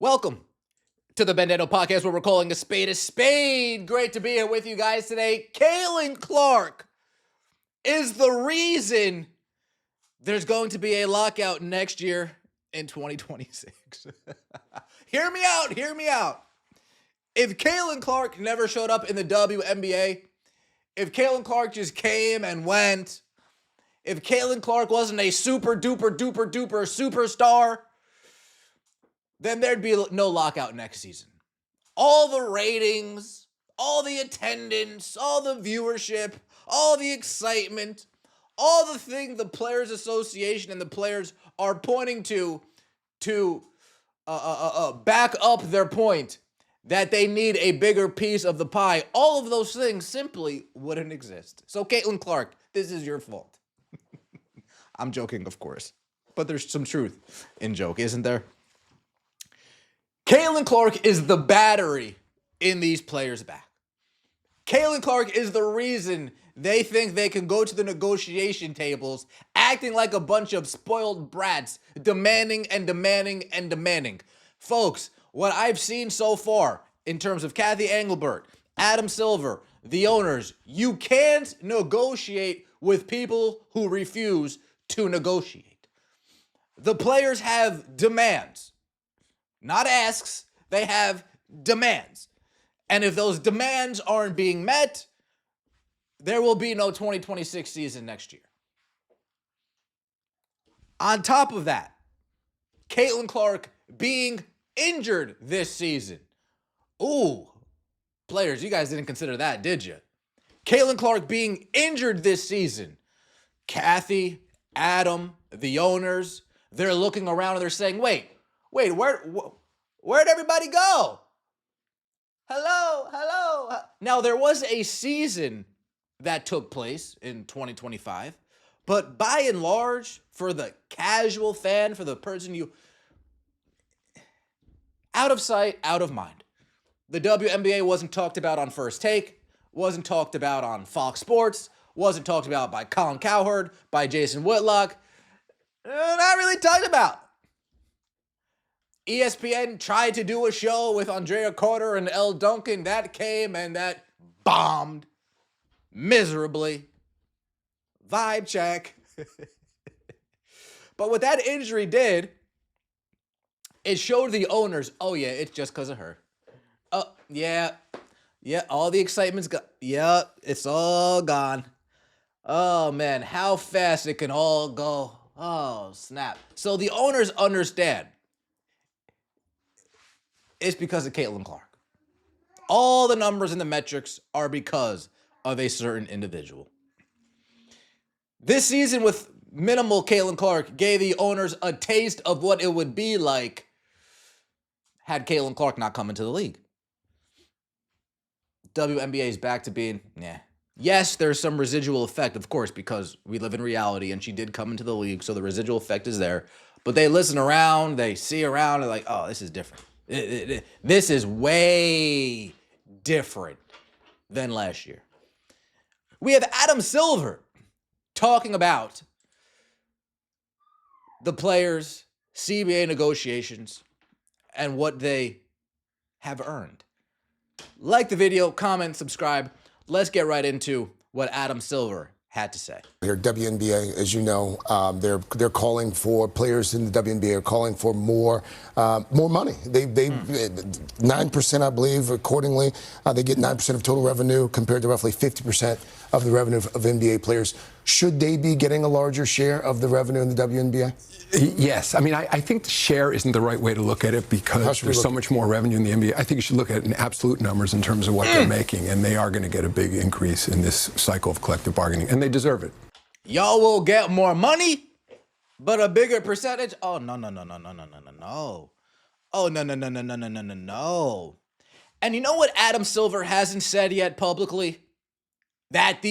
Welcome to the Bandano Podcast, where we're calling a spade a spade. Great to be here with you guys today. Caitlin Clark is the reason there's going to be a lockout next year in 2026. Hear me out, hear me out. If Caitlin Clark never showed up in the WNBA, if Caitlin Clark just came and went, if Caitlin Clark wasn't a super duper duper duper superstar, then there'd be no lockout next season. All the ratings, all the attendance, all the viewership, all the excitement, all the thing the Players Association and the players are pointing to back up their point that they need a bigger piece of the pie, all of those things simply wouldn't exist. So Caitlin Clark, this is your fault. I'm joking, of course, but there's some truth in joke, isn't there? Caitlin Clark is the battery in these players' back. Caitlin Clark is the reason they think they can go to the negotiation tables acting like a bunch of spoiled brats, demanding and demanding and demanding. Folks, what I've seen so far in terms of Cathy Engelbert, Adam Silver, the owners, you can't negotiate with people who refuse to negotiate. The players have demands. Not asks, they have demands. And if those demands aren't being met, there will be no 2026 season next year. On top of that, Caitlin Clark being injured this season. Ooh, players, you guys didn't consider that, did you? Caitlin Clark being injured this season. Cathy, Adam, the owners, they're looking around and they're saying, wait, where'd everybody go? Hello. Now, there was a season that took place in 2025, but by and large, for the casual fan, for the person out of sight, out of mind. The WNBA wasn't talked about on First Take, wasn't talked about on Fox Sports, wasn't talked about by Colin Cowherd, by Jason Whitlock. Not really talked about. ESPN tried to do a show with Andrea Carter and Elle Duncan. That came and that bombed miserably. Vibe check. But what that injury did, it showed the owners, oh yeah, it's just because of her. Oh, yeah, all the excitement's gone. Yeah, it's all gone. Oh man, how fast it can all go. Oh, snap. So the owners understand. It's because of Caitlin Clark. All the numbers and the metrics are because of a certain individual. This season with minimal Caitlin Clark gave the owners a taste of what it would be like had Caitlin Clark not come into the league. WNBA is back to being, Yes, there's some residual effect, of course, because we live in reality and she did come into the league, so the residual effect is there. But they listen around, they see around, and like, oh, this is different. This is way different than last year. We have Adam Silver talking about the players' CBA negotiations and what they have earned. Like the video, comment, subscribe. Let's get right into what Adam Silver had to say. Here, WNBA, as you know, they're calling for players in the WNBA are calling for more money. They 9%, I believe, accordingly. They get 9% of total revenue compared to roughly 50% of the revenue of NBA players. Should they be getting a larger share of the revenue in the WNBA? Yes. I mean, I think the share isn't the right way to look at it because there's so much more revenue in the NBA. I think you should look at it in absolute numbers in terms of what they're making, and they are going to get a big increase in this cycle of collective bargaining, and they deserve it. Y'all will get more money, but a bigger percentage? Oh, no. Oh, no. And you know what Adam Silver hasn't said yet publicly? That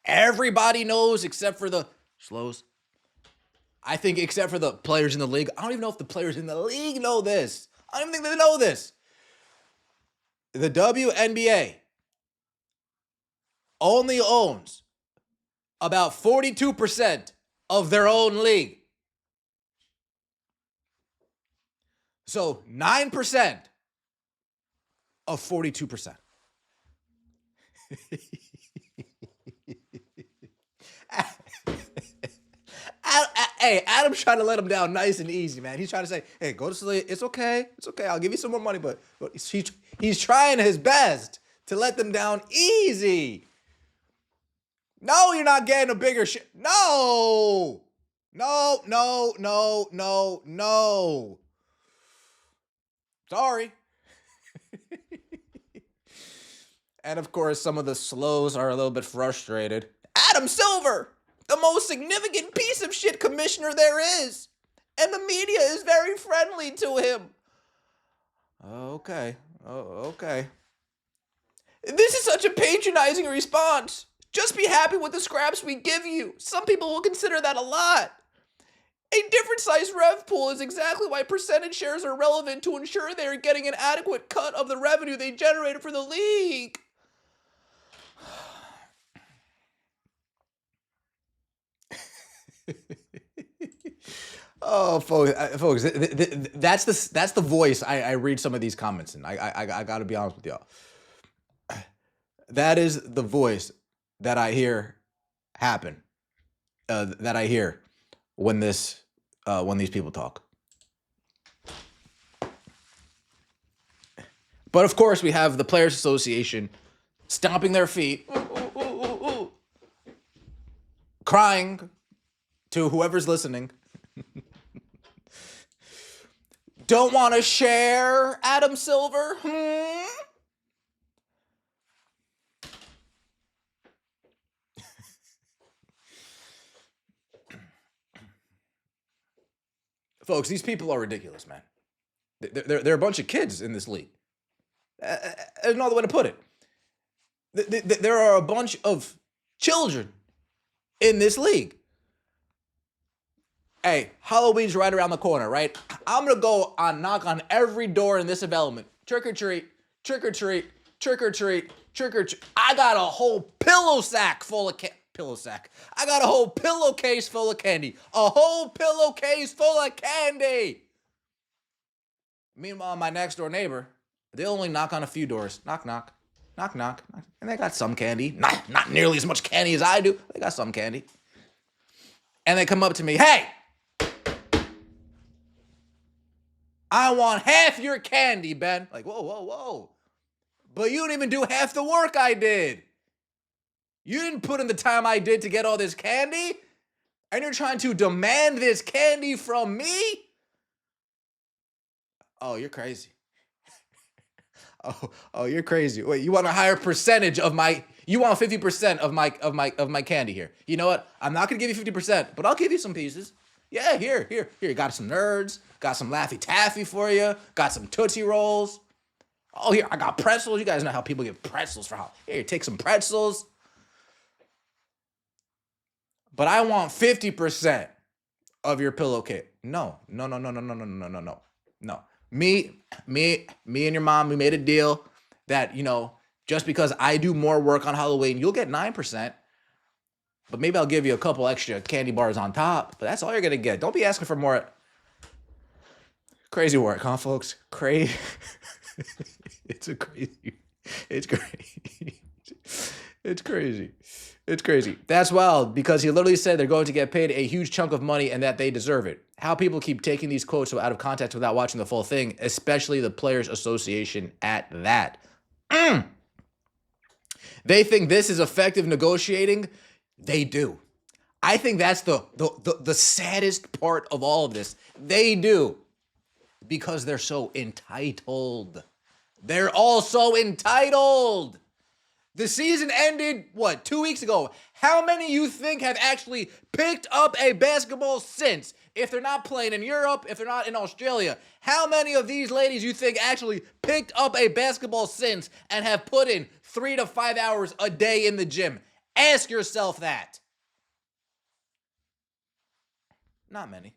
everybody knows except for the slows. I think except for the players in the league. I don't even know if the players in the league know this. I don't even think they know this. The WNBA only owns about 42% of their own league. So 9% of 42%. Hey, Adam's trying to let him down nice and easy, man. He's trying to say, hey, go to sleep. It's okay. It's okay. I'll give you some more money. But he's trying his best to let them down easy. No, you're not getting a bigger shit. No. No, no, no, no, no. Sorry. And of course, some of the slows are a little bit frustrated. Adam Silver, the most significant piece of shit commissioner there is. And the media is very friendly to him. Okay. Oh, okay. This is such a patronizing response. Just be happy with the scraps we give you. Some people will consider that a lot. A different size rev pool is exactly why percentage shares are relevant to ensure they are getting an adequate cut of the revenue they generated for the league. Oh, folks, that's the voice I read some of these comments in. I got to be honest with y'all. That is the voice that I hear happen. That I hear when these people talk. But of course, we have the Players Association stomping their feet, crying to whoever's listening. Don't want to share, Adam Silver? Folks, these people are ridiculous, man. They're a bunch of kids in this league. There's no other way to put it. There are a bunch of children in this league. Hey, Halloween's right around the corner, right? I'm going to go knock on every door in this development. Trick or treat, trick or treat, trick or treat, trick or treat. I got a whole pillow sack full of I got a whole pillowcase full of candy. A whole pillowcase full of candy. Meanwhile, my next door neighbor, they only knock on a few doors. Knock, knock, knock, knock. And they got some candy. Not nearly as much candy as I do. They got some candy. And they come up to me, hey, I want half your candy, Ben. Like, whoa, whoa, whoa. But you didn't even do half the work I did. You didn't put in the time I did to get all this candy? And you're trying to demand this candy from me? Oh, you're crazy. Oh, you're crazy. Wait, you want a higher percentage of you want 50% of my candy here. You know what? I'm not gonna give you 50%, but I'll give you some pieces. Yeah, here. You got some Nerds, got some Laffy Taffy for you, got some Tootsie Rolls. Oh, here, I got pretzels. You guys know how people get pretzels for how. Here, take some pretzels. But I want 50% of your pillowcase. No. Me and your mom, we made a deal that, just because I do more work on Halloween, you'll get 9%. But maybe I'll give you a couple extra candy bars on top. But that's all you're going to get. Don't be asking for more. Crazy work, huh, folks? Crazy. It's crazy. That's wild because he literally said they're going to get paid a huge chunk of money and that they deserve it. How people keep taking these quotes out of context without watching the full thing, especially the Players Association at that. They think this is effective negotiating. They do. I think that's the saddest part of all of this. They do. Because they're so entitled. They're all so entitled. The season ended, 2 weeks ago? How many you think have actually picked up a basketball since? If they're not playing in Europe, if they're not in Australia, how many of these ladies you think actually picked up a basketball since and have put in 3 to 5 hours a day in the gym? Ask yourself that. Not many.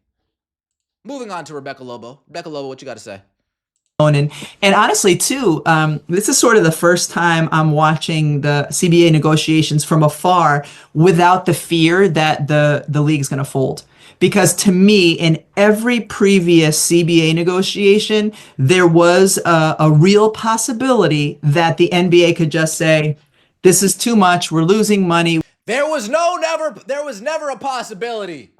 Moving on to Rebecca Lobo. Rebecca Lobo, what you got to say? And honestly, too, this is sort of the first time I'm watching the CBA negotiations from afar without the fear that the league is going to fold. Because to me, in every previous CBA negotiation, there was a real possibility that the NBA could just say, this is too much, we're losing money. There was never a possibility.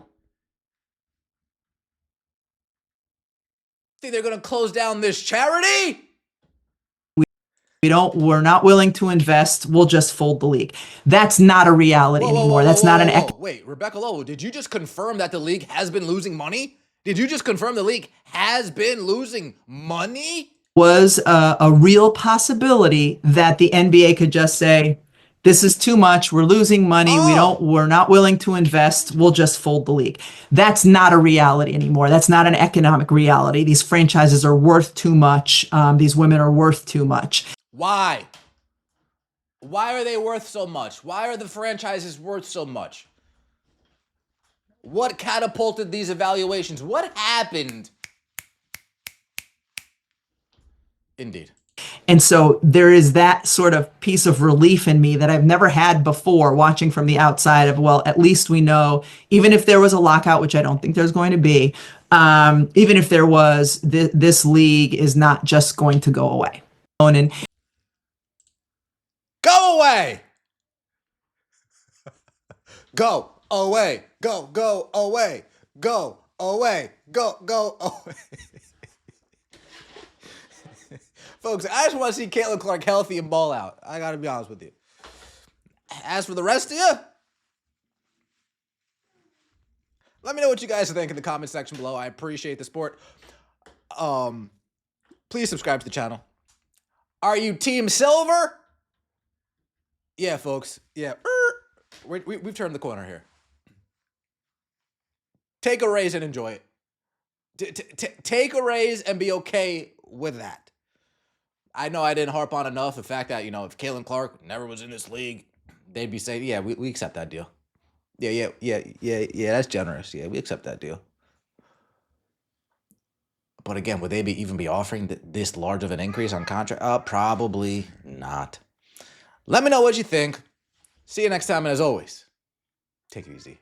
Think they're going to close down this charity? We're not willing to invest, we'll just fold the league. That's not a reality anymore. That's not an Wait, Rebecca Lowe, did you just confirm that the league has been losing money? Did you just confirm the league has been losing money? Was a real possibility that the NBA could just say, this is too much, we're losing money, we're not willing to invest, we'll just fold the league. That's not a reality anymore. That's not an economic reality. These franchises are worth too much. These women are worth too much. Why? Why are they worth so much? Why are the franchises worth so much? What catapulted these evaluations? What happened? Indeed. And so there is that sort of piece of relief in me that I've never had before, watching from the outside of, well, at least we know, even if there was a lockout, which I don't think there's going to be, even if there was, this league is not just going to go away. And go away! Go away! Go away! Go away! Go away! Folks, I just want to see Caitlin Clark healthy and ball out. I got to be honest with you. As for the rest of you, let me know what you guys think in the comment section below. I appreciate the support. Please subscribe to the channel. Are you Team Silver? Yeah, folks. Yeah. We've turned the corner here. Take a raise and enjoy it. Take a raise and be okay with that. I know I didn't harp on enough the fact that, if Caitlin Clark never was in this league, they'd be saying, yeah, we accept that deal. Yeah, that's generous. Yeah, we accept that deal. But again, would they even be offering this large of an increase on contract? Probably not. Let me know what you think. See you next time, and as always, take it easy.